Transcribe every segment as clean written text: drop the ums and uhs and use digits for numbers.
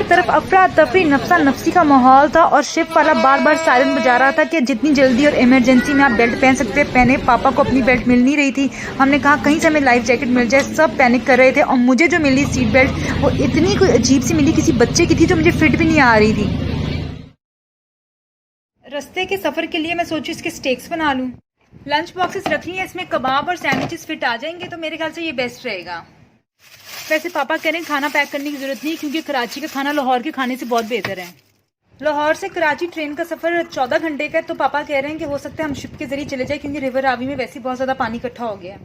हर तरफ अफरा तफरी नफसा नफसी का माहौल था और शिप वाला बार बार सायरन बजा रहा था कि जितनी जल्दी और इमरजेंसी में आप बेल्ट पहन सकते हैं पहने। पापा को अपनी बेल्ट मिल नहीं रही थी। हमने कहा कहीं से हमें लाइफ जैकेट मिल जाए। सब पैनिक कर रहे थे और मुझे जो मिली सीट बेल्ट वो इतनी कोई अजीब सी मिली, किसी बच्चे की थी जो मुझे फिट भी नहीं आ रही थी। रास्ते के सफ़र के लिए मैं सोची इसके स्टेक्स बना लूँ। लंच बॉक्सेस रख ली हैं, इसमें कबाब और सैंडविचेस फिट आ जाएंगे तो मेरे ख्याल से ये बेस्ट रहेगा। वैसे पापा कह रहे हैं खाना पैक करने की ज़रूरत नहीं क्योंकि कराची का खाना लाहौर के खाने से बहुत बेहतर है। लाहौर से कराची ट्रेन का सफ़र 14 घंटे का है तो पापा कह रहे हैं कि हो सकता है हम शिप के जरिए चले जाए क्योंकि रिवर रावी में वैसे बहुत ज़्यादा पानी इकट्ठा हो गया है।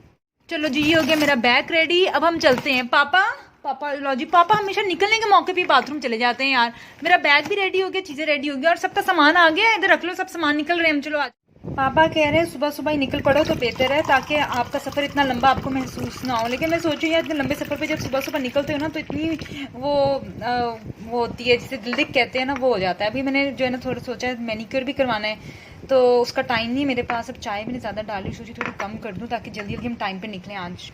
चलो जी, ये हो गया मेरा बैग रेडी, अब हम चलते हैं। पापा लो जी, पापा हमेशा निकलने के मौके पे बाथरूम चले जाते हैं यार। मेरा बैग भी रेडी हो गया, चीज़ें रेडी हो गई और सबका सामान आ गया, इधर रख लो, सब सामान निकल रहे हैं हम। चलो आज पापा कह रहे हैं सुबह सुबह ही निकल पड़ो तो बेहतर है ताकि आपका सफ़र इतना लंबा आपको महसूस ना हो। लेकिन मैं सोच रही हूँ इतने लंबे सफ़र पे जब सुबह सुबह निकलते हो ना तो इतनी वो होती है जिसे दिल दिख कहते हैं ना, वो हो जाता है। अभी मैंने जो है ना थोड़ा सोचा है मैनीक्योर भी करवाना है तो उसका टाइम नहीं मेरे पास। अब चाय मैंने ज़्यादा डाली, सोची थोड़ी कम कर दूँ ताकि जल्दी जल्दी हम टाइम पर निकलें आज।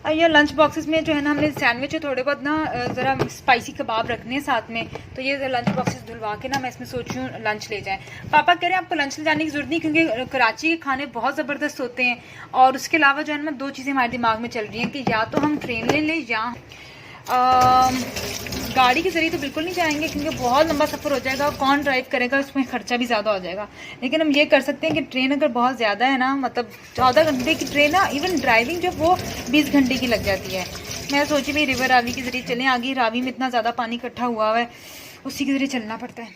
ये लंच बॉक्सेस में जो है ना हमने सैंडविच है थोड़े बहुत ना ज़रा स्पाइसी कबाब रखने हैं साथ में, तो ये लंच बॉक्सेस धुलवा के ना मैं इसमें सोच रही हूँ लंच ले जाएं। पापा कह रहे हैं आपको लंच ले जाने की ज़रूरत नहीं क्योंकि कराची के खाने बहुत ज़बरदस्त होते हैं। और उसके अलावा जो है ना 2 चीज़ें हमारे दिमाग में चल रही हैं कि या तो हम ट्रेन ले लें या गाड़ी के ज़रिए तो बिल्कुल नहीं जाएंगे क्योंकि बहुत लंबा सफ़र हो जाएगा। कौन ड्राइव करेगा, उसमें खर्चा भी ज़्यादा हो जाएगा। लेकिन हम ये कर सकते हैं कि ट्रेन अगर बहुत ज़्यादा है ना, मतलब 14 घंटे की ट्रेन ना, इवन ड्राइविंग जो वो 20 घंटे की लग जाती है। मैं सोची भाई रिवर रावी के ज़रिए चलें, आगे रावी में इतना ज़्यादा पानी इकट्ठा हुआ है उसी के ज़रिए चलना पड़ता है।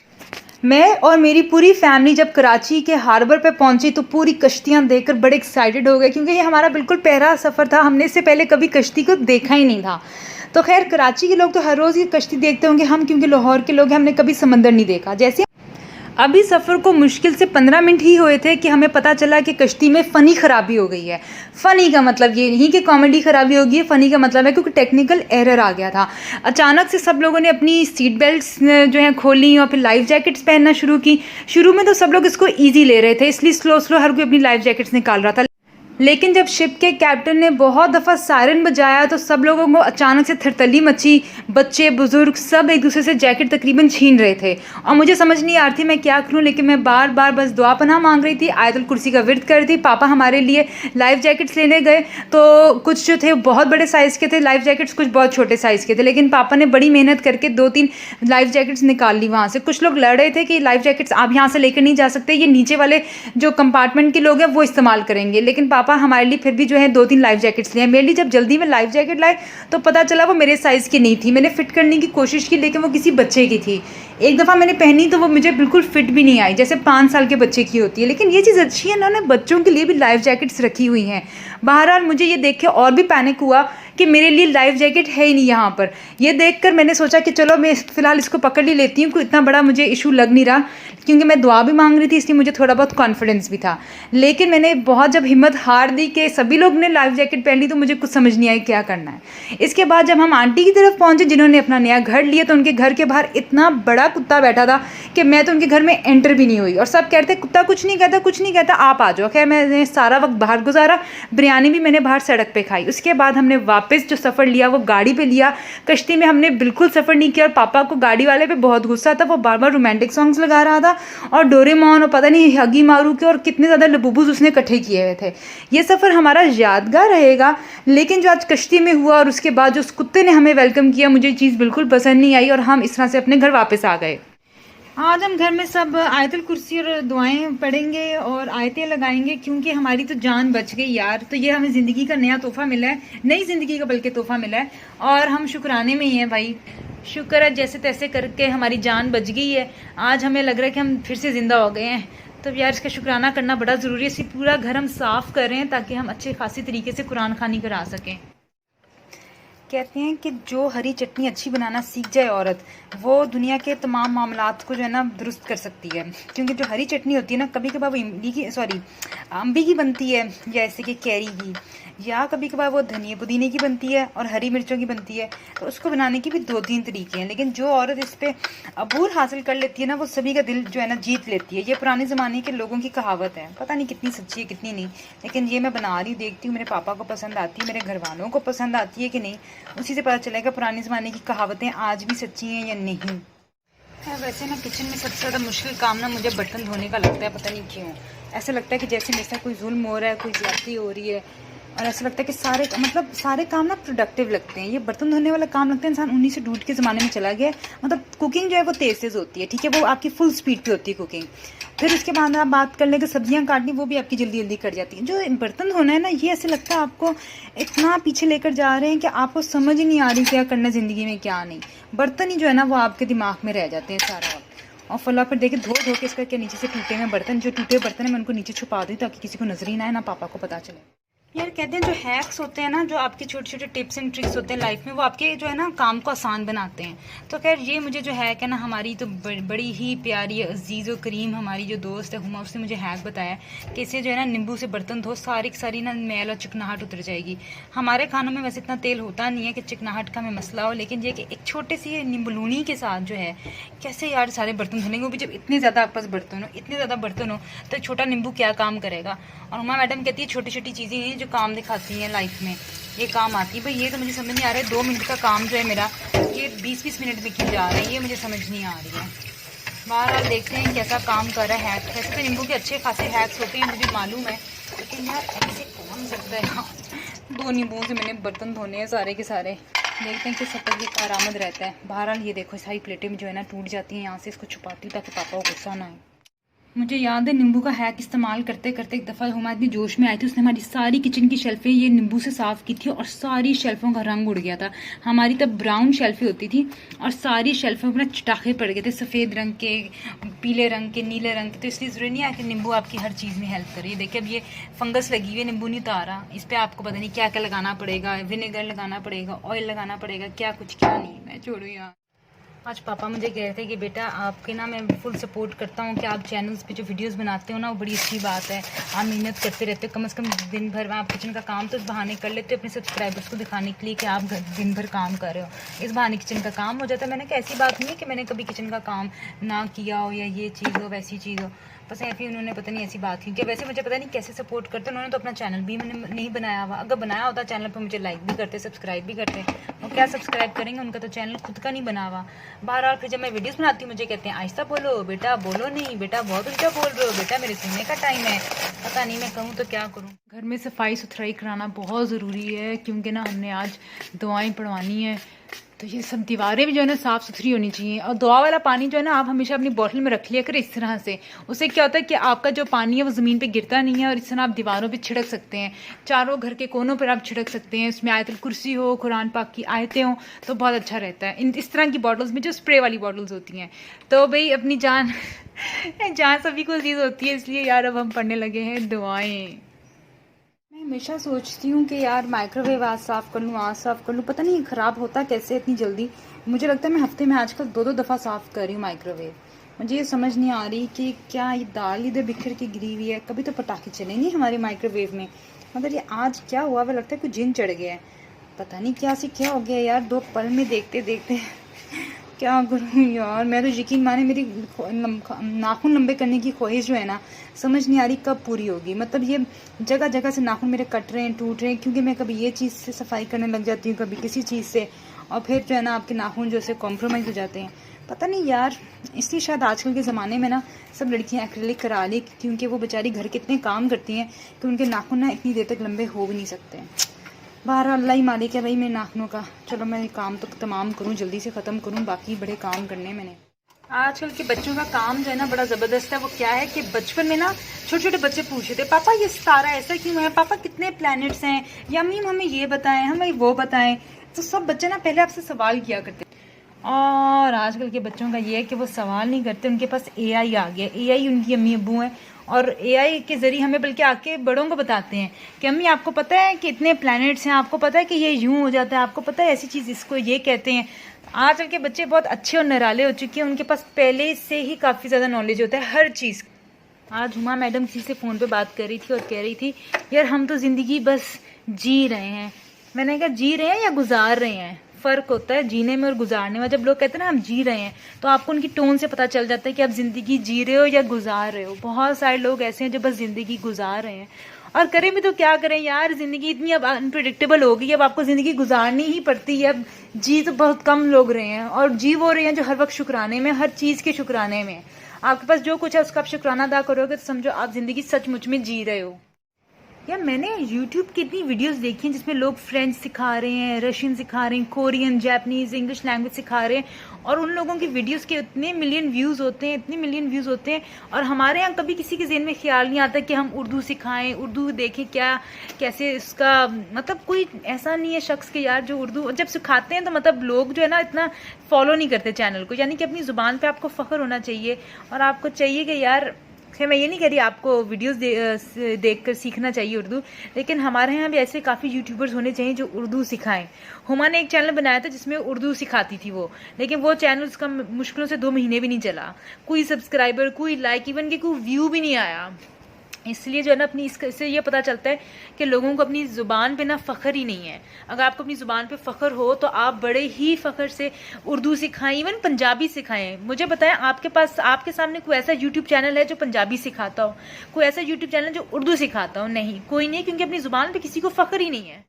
मैं और मेरी पूरी फैमिली जब कराची के हार्बर पे पहुंची तो पूरी कश्तियां देखकर बड़े एक्साइटेड हो गए क्योंकि ये हमारा बिल्कुल पहला सफ़र था। हमने इससे पहले कभी कश्ती को देखा ही नहीं था। तो खैर कराची के लोग तो हर रोज़ ही कश्ती देखते होंगे, हम क्योंकि लाहौर के लोग हैं हमने कभी समंदर नहीं देखा। जैसे अभी सफ़र को मुश्किल से 15 मिनट ही हुए थे कि हमें पता चला कि कश्ती में फ़नी ख़राबी हो गई है। फ़नी का मतलब ये नहीं कि कॉमेडी ख़राबी होगी है, फ़नी का मतलब है क्योंकि टेक्निकल एरर आ गया था। अचानक से सब लोगों ने अपनी सीट बेल्ट्स जो हैं खोली और फिर लाइफ जैकेट्स पहनना शुरू की। शुरू में तो सब लोग इसको ईजी ले रहे थे इसलिए स्लो स्लो हर कोई अपनी लाइफ जैकेट्स निकाल रहा था। लेकिन जब शिप के कैप्टन ने बहुत दफ़ा सायरन बजाया तो सब लोगों को अचानक से थरथली मची। बच्चे बुजुर्ग सब एक दूसरे से जैकेट तकरीबन छीन रहे थे और मुझे समझ नहीं आ रही थी मैं क्या करूं। लेकिन मैं बार बार बस दुआ पनाह मांग रही थी, आयतुल कुर्सी का विर्द कर रही थी। पापा हमारे लिए लाइफ जैकेट्स लेने गए तो कुछ जो थे बहुत बड़े साइज़ के थे लाइफ जैकेट्स, कुछ बहुत छोटे साइज़ के थे। लेकिन पापा ने बड़ी मेहनत करके 2-3 लाइफ जैकेट्स निकाल ली वहाँ से। कुछ लोग लड़ रहे थे कि लाइफ जैकेट्स आप यहाँ से लेकर नहीं जा सकते, ये नीचे वाले जो कंपार्टमेंट के लोग हैं वो इस्तेमाल करेंगे। लेकिन पापा हमारे लिए फिर भी जो है 2-3 लाइफ जैकेट्स लिए। मेरे लिए जब जल्दी में लाइफ जैकेट लाए तो पता चला वो मेरे साइज़ की नहीं थी। मैंने फ़िट करने की कोशिश की लेकिन वो किसी बच्चे की थी। एक दफ़ा मैंने पहनी तो वो मुझे बिल्कुल फिट भी नहीं आई, जैसे 5 साल के बच्चे की होती है। लेकिन ये चीज़ अच्छी है, इन्होंने बच्चों के लिए भी लाइफ जैकेट्स रखी हुई हैं। बहरहाल मुझे ये देख के और भी पैनिक हुआ कि मेरे लिए लाइफ जैकेट है ही नहीं यहाँ पर। ये देखकर मैंने सोचा कि चलो मैं फ़िलहाल इसको पकड़ ही लेती हूँ, कोई इतना बड़ा मुझे इशू लग नहीं रहा क्योंकि मैं दुआ भी मांग रही थी इसलिए मुझे थोड़ा बहुत कॉन्फिडेंस भी था। लेकिन मैंने बहुत जब हिम्मत हार दी कि सभी लोग ने लाइफ जैकेट पहन ली तो मुझे कुछ समझ नहीं आई क्या करना है। इसके बाद जब हम आंटी की तरफ पहुँचे जिन्होंने अपना नया घर लिया तो उनके घर के बाहर इतना बड़ा कुत्ता बैठा था कि मैं तो उनके घर में एंटर भी नहीं हुई और सब कहते कुत्ता कुछ नहीं कहता, कुछ नहीं कहता, आप आ जाओ। खैर मैंने सारा वक्त बाहर गुजारा, बिरयानी भी मैंने बाहर सड़क पे खाई। उसके बाद हमने वापस जो सफ़र लिया वो गाड़ी पे लिया। कश्ती में हमने बिल्कुल सफ़र नहीं किया और पापा को गाड़ी वाले पे बहुत गुस्सा था। वो बार बार रोमांटिक सॉन्ग्स लगा रहा था और डोरेमोन और पता नहीं हगी मारू के और कितने ज़्यादा लबूबूज उसने इकट्ठे किए हुए थे। ये सफ़र हमारा यादगार रहेगा। लेकिन जो आज कश्ती में हुआ और उसके बाद जो उस कुत्ते ने हमें वेलकम किया, मुझे चीज़ बिल्कुल पसंद नहीं आई और हम इस तरह से अपने घर वापस आ गए। आज हम घर में सब आयतुल कुर्सी और दुआएं पढ़ेंगे और आयतें लगाएंगे क्योंकि हमारी तो जान बच गई यार। तो ये हमें ज़िंदगी का नया तोहफ़ा मिला है, नई ज़िंदगी का बल्कि तोहफ़ा मिला है और हम शुक्राने में ही हैं भाई। शुक्र है जैसे तैसे करके हमारी जान बच गई है। आज हमें लग रहा है कि हम फिर से ज़िंदा हो गए हैं। तो यार इसका शुक्राना करना बड़ा ज़रूरी है। इसी पूरा घर हम साफ़ कर रहे हैं ताकि हम अच्छे खासी तरीके से कुरान खानी करा सकें। कहते हैं कि जो हरी चटनी अच्छी बनाना सीख जाए औरत, वो दुनिया के तमाम मामलात को जो है ना दुरुस्त कर सकती है। क्योंकि जो हरी चटनी होती है ना, कभी कभार वो अम्बी की बनती है जैसे कि कैरी की, या कभी कभार वो धनिया पुदीने की बनती है और हरी मिर्चों की बनती है। तो उसको बनाने की भी 2-3 तरीके हैं। लेकिन जो औरत इस पर अबूर हासिल कर लेती है ना, वो सभी का दिल जो है ना जीत लेती है। ये पुराने ज़माने के लोगों की कहावत है, पता नहीं कितनी सच्ची है कितनी नहीं। लेकिन ये मैं बना रही हूँ, देखती हूँ मेरे पापा को पसंद आती है, मेरे घर वालों को पसंद आती है कि नहीं। उसी से पता चलेगा पुराने ज़माने की कहावतें आज भी सच्ची हैं या नहीं। वैसे ना किचन में सबसे ज़्यादा मुश्किल काम ना मुझे बर्तन धोने का लगता है, पता नहीं क्यों। ऐसा लगता है कि जैसे मेरे साथ कोई जुल्म हो रहा है, कोई ज़्यादती हो रही है, और ऐसा लगता है कि सारे काम ना प्रोडक्टिव लगते हैं। ये बर्तन धोने वाला काम लगता है इंसान 1902 के ज़माने में चला गया है। मतलब कुकिंग जो है वो तेज़ होती है, ठीक है, वो आपकी फुल स्पीड पे होती है कुकिंग। फिर उसके बाद आप बात कर लें कि सब्जियां काटनी, वो भी आपकी जल्दी जल्दी कट जाती हैं। जो बर्तन धोना है ना, ये ऐसे लगता है आपको इतना पीछे लेकर जा रहे हैं कि आपको समझ ही नहीं आ रही क्या करना ज़िंदगी में क्या नहीं। बर्तन ही जो है ना वो आपके दिमाग में रह जाते हैं सारा वक्त। और फला फिर देखिए धो धो के इसका क्या नीचे से टूटे हुए बर्तन, जो टूटे बर्तन है मैं उनको नीचे छुपा दूँ ताकि किसी को नजर ही ना आए, ना पापा को पता चले। यार कहते हैं जो हैक्स होते हैं ना, जो आपके छोटे छोटे टिप्स एंड ट्रिक्स होते हैं लाइफ में, वो आपके जो है ना काम को आसान बनाते हैं। तो खैर ये मुझे जो हैक है ना, हमारी तो बड़ी ही प्यारी अजीज़ और करीम हमारी जो दोस्त है हुमा, उसने मुझे हैक बताया कि इसे जो है ना नींबू से बर्तन धो, सारी की सारी ना मैल और चिकनाहट उतर जाएगी। हमारे खानों में वैसे इतना तेल होता नहीं है कि चिकनाहट का हमें मसला हो, लेकिन ये कि एक छोटे सी नींबू लूनी के साथ जो है कैसे यार सारे बर्तन धुलेंगे, वो भी जब इतने ज़्यादा आपके पास बर्तन हो, इतने ज़्यादा बर्तन हो, तो छोटा नींबू क्या काम करेगा। और हुमा मैडम कहती है छोटी छोटी चीज़ें हैं जो काम दिखाती हैं लाइफ में, ये काम आती है। भाई ये तो मुझे समझ नहीं आ रहा है, 2 मिनट का काम जो है मेरा, ये 20-20 मिनट में क्यों जा रहा है, ये मुझे समझ नहीं आ रही है। बहरहाल देखते हैं कैसा काम कर रहा है हैक। वैसे तो नींबू के अच्छे खासे हैक्स होते हैं, मुझे मालूम है, लेकिन यार ऐसे कौन सकता है। 2 नींबुओं से मैंने बर्तन धोने हैं सारे के सारे। देखते हैं कि सब तक ये कारआमद रहता है। बहरहाल ये देखो सारी प्लेटें जो है ना टूट जाती हैं, यहाँ से इसको छुपाती हूँ ताकि पापा को गुस्सा ना आए। मुझे याद है नींबू का हैक इस्तेमाल करते करते एक दफ़ा हुमा इतनी जोश में आई थी, उसने हमारी सारी किचन की शेल्फें ये नींबू से साफ़ की थी और सारी शेल्फों का रंग उड़ गया था। हमारी तब ब्राउन शेल्फें होती थी और सारी शेल्फों पर चटाखे पड़ गए थे, सफ़ेद रंग के, पीले रंग के, नीले रंग के। तो इसलिए ज़रूरी नहीं है कि नींबू आपकी हर चीज़ में हेल्प करे। देखिए अब ये फंगस लगी हुई है, नींबू नहीं उतारा, इस पर आपको पता नहीं क्या क्या लगाना पड़ेगा, विनेगर लगाना पड़ेगा, ऑयल लगाना पड़ेगा, क्या कुछ क्या नहीं। मैं छोड़ू यार। आज पापा मुझे कह रहे थे कि बेटा आपके ना मैं फुल सपोर्ट करता हूँ कि आप चैनल्स पे जो वीडियोस बनाते हो ना वो बड़ी अच्छी बात है, आप मेहनत करते रहते हो, कम से कम दिन भर में आप किचन का काम तो इस बहाने कर लेते हो अपने सब्सक्राइबर्स को दिखाने के लिए कि आप दिन भर काम कर रहे हो, इस बहाने किचन का काम हो जाता है। मैंने कहा ऐसी बात नहीं है कि मैंने कभी किचन का काम ना किया हो या ये चीज़ हो वैसी चीज़ हो, बस ऐसी उन्होंने पता नहीं ऐसी बात की कि वैसे मुझे पता नहीं कैसे सपोर्ट करते। उन्होंने तो अपना चैनल भी मैंने नहीं बनाया हुआ, अगर बनाया होता चैनल पर मुझे लाइक भी करते, सब्सक्राइब भी करते, और क्या सब्सक्राइब करेंगे, उनका तो चैनल खुद का नहीं बना हुआ। बहरहाल फिर जब मैं वीडियोस बनाती हूँ मुझे कहते हैं आहिस्ता बोलो बेटा, बोलो नहीं बेटा, बहुत ऊंचा बोल रहे हो बेटा, मेरे सोने का टाइम है। पता नहीं मैं कहूँ तो क्या करूँ। घर में सफाई सुथराई कराना बहुत ज़रूरी है, क्योंकि ना हमने आज दुआएं पढ़वानी है, तो ये सब दीवारें भी जो है ना साफ़ सुथरी होनी चाहिए। और दुआ वाला पानी जो है ना आप हमेशा अपनी बोतल में रख लिया करें इस तरह से, उससे क्या होता है कि आपका जो पानी है वो ज़मीन पे गिरता नहीं है, और इस तरह आप दीवारों पे छिड़क सकते हैं, चारों घर के कोनों पर आप छिड़क सकते हैं। उसमें आयतुल कुर्सी हो, कुरान पाक की आयतें हों तो बहुत अच्छा रहता है। इस तरह की बॉटल्स में जो स्प्रे वाली बॉटल्स होती हैं, तो भाई अपनी जान जान सभी को अजीज़ होती है, इसलिए यार अब हम पढ़ने लगे हैं दुआएँ। मैं हमेशा सोचती हूँ कि यार माइक्रोवेव आज साफ़ कर लूँ, आज साफ़ कर लूँ, पता नहीं ख़राब होता कैसे इतनी जल्दी। मुझे लगता है मैं हफ्ते में आजकल 2-2 दफ़ा साफ़ कर रही हूँ माइक्रोवेव। मुझे ये समझ नहीं आ रही कि क्या ये दाल इधर बिखर के गिरी हुई है, कभी तो पटाखे चले नहीं हमारे माइक्रोवेव में, मगर ये आज क्या हुआ, वह लगता है कुछ जिन चढ़ गया है, पता नहीं क्या से क्या हो गया यार। 2 पल में देखते देखते क्या करूँ यार। मैं तो यकीन माने मेरी नाखून लंबे करने की ख्वाहिश जो है ना, समझ नहीं आ रही कब पूरी होगी। मतलब ये जगह जगह से नाखून मेरे कट रहे हैं, टूट रहे हैं, क्योंकि मैं कभी ये चीज़ से सफाई करने लग जाती हूँ, कभी किसी चीज़ से, और फिर जो है ना आपके नाखून जो है कॉम्प्रोमाइज़ हो जाते हैं। पता नहीं यार, इसलिए शायद आजकल के ज़माने में ना सब लड़कियाँ एक्रेलिक करा ली, क्योंकि वो बेचारी घर के इतने काम करती हैं कि उनके नाखून ना इतनी देर तक लंबे हो भी नहीं सकते। बाहर अल्लाह ही मालिक है भाई मेरे नाखूनों का। चलो मैं काम तो तमाम करूँ, जल्दी से ख़त्म करूँ, बाकी बड़े काम करने मैंने। आजकल के बच्चों का काम जो है ना बड़ा ज़बरदस्त है। वो क्या है कि बचपन में ना छोटे छोटे बच्चे पूछते थे पापा ये सितारा ऐसा क्यों है, पापा कितने प्लैनेट्स हैं, या अम्मी हमें ये बताएं, हमें वो बताएं। तो सब बच्चे ना पहले आपसे सवाल किया करते, और आजकल के बच्चों का ये है कि वो सवाल नहीं करते, उनके पास एआई आ गया। एआई उनकी अम्मी अब्बू हैं, और एआई के ज़रिए हमें बल्कि आके बड़ों को बताते हैं कि अम्मी आपको पता है कि इतने प्लैनेट्स हैं, आपको पता है कि ये यूं हो जाता है, आपको पता है ऐसी चीज़ इसको ये कहते हैं। आजकल के बच्चे बहुत अच्छे और निराले हो चुके हैं, उनके पास पहले से ही काफ़ी ज़्यादा नॉलेज होता है हर चीज़। आज हुमा मैडम किसी से फ़ोन पे बात कर रही थी और कह रही थी यार हम तो ज़िंदगी बस जी रहे हैं। मैंने कहा जी रहे हैं या गुजार रहे हैं, फ़र्क होता है जीने में और गुजारने में। जब लोग कहते हैं ना हम जी रहे हैं, तो आपको उनकी टोन से पता चल जाता है कि आप ज़िंदगी जी रहे हो या गुजार रहे हो। बहुत सारे लोग ऐसे हैं जो बस ज़िंदगी गुजार रहे हैं, और करें भी तो क्या करें यार, जिंदगी इतनी अब अनप्रिडिक्टेबल हो गई, अब आपको जिंदगी गुजारनी ही पड़ती है। अब जी तो बहुत कम लोग रहे हैं, और जी वो रहे हैं जो हर वक्त शुक्राने में, हर चीज के शुक्राने में। आपके पास जो कुछ है उसका आप शुक्राना अदा करोगे तो समझो आप जिंदगी सचमुच में जी रहे हो। यार मैंने यूट्यूब की इतनी वीडियोस देखी हैं जिसमें लोग फ्रेंच सिखा रहे हैं, रशियन सिखा रहे हैं, कोरियन, जापानीज, इंग्लिश लैंग्वेज सिखा रहे हैं, और उन लोगों की वीडियोस के इतने मिलियन व्यूज़ होते हैं, इतने मिलियन व्यूज़ होते हैं, और हमारे यहाँ कभी किसी के ज़हन में ख्याल नहीं आता कि हम उर्दू सिखाएं, उर्दू देखें क्या कैसे इसका मतलब कोई ऐसा नहीं है शख्स के यार जो उर्दू जब सिखाते हैं तो मतलब लोग जो है ना इतना फॉलो नहीं करते चैनल को। यानी कि अपनी ज़ुबान पर आपको फ़ख्र होना चाहिए, और आपको चाहिए कि यार खैर मैं ये नहीं कह रही आपको वीडियोस देखकर सीखना चाहिए उर्दू, लेकिन हमारे यहाँ भी ऐसे काफ़ी यूट्यूबर्स होने चाहिए जो उर्दू सिखाएं। हुमा ने एक चैनल बनाया था जिसमें उर्दू सिखाती थी वो, लेकिन वो चैनल उसका मुश्किलों से 2 महीने भी नहीं चला, कोई सब्सक्राइबर, कोई लाइक, इवन कि कोई व्यू भी नहीं आया। इसलिए जो है ना अपनी इससे ये पता चलता है कि लोगों को अपनी ज़ुबान पे ना फ़ख्र ही नहीं है। अगर आपको अपनी ज़ुबान पे फ़ख्र हो तो आप बड़े ही फ़ख्र से उर्दू सिखाएं, इवन पंजाबी सिखाएं। मुझे बताएं आपके पास आपके सामने कोई ऐसा यूट्यूब चैनल है जो पंजाबी सिखाता हो, कोई ऐसा यूट्यूब चैनल जो उर्दू सिखाता हो? नहीं, कोई नहीं, क्योंकि अपनी ज़ुबान पे किसी को फ़ख्र ही नहीं है।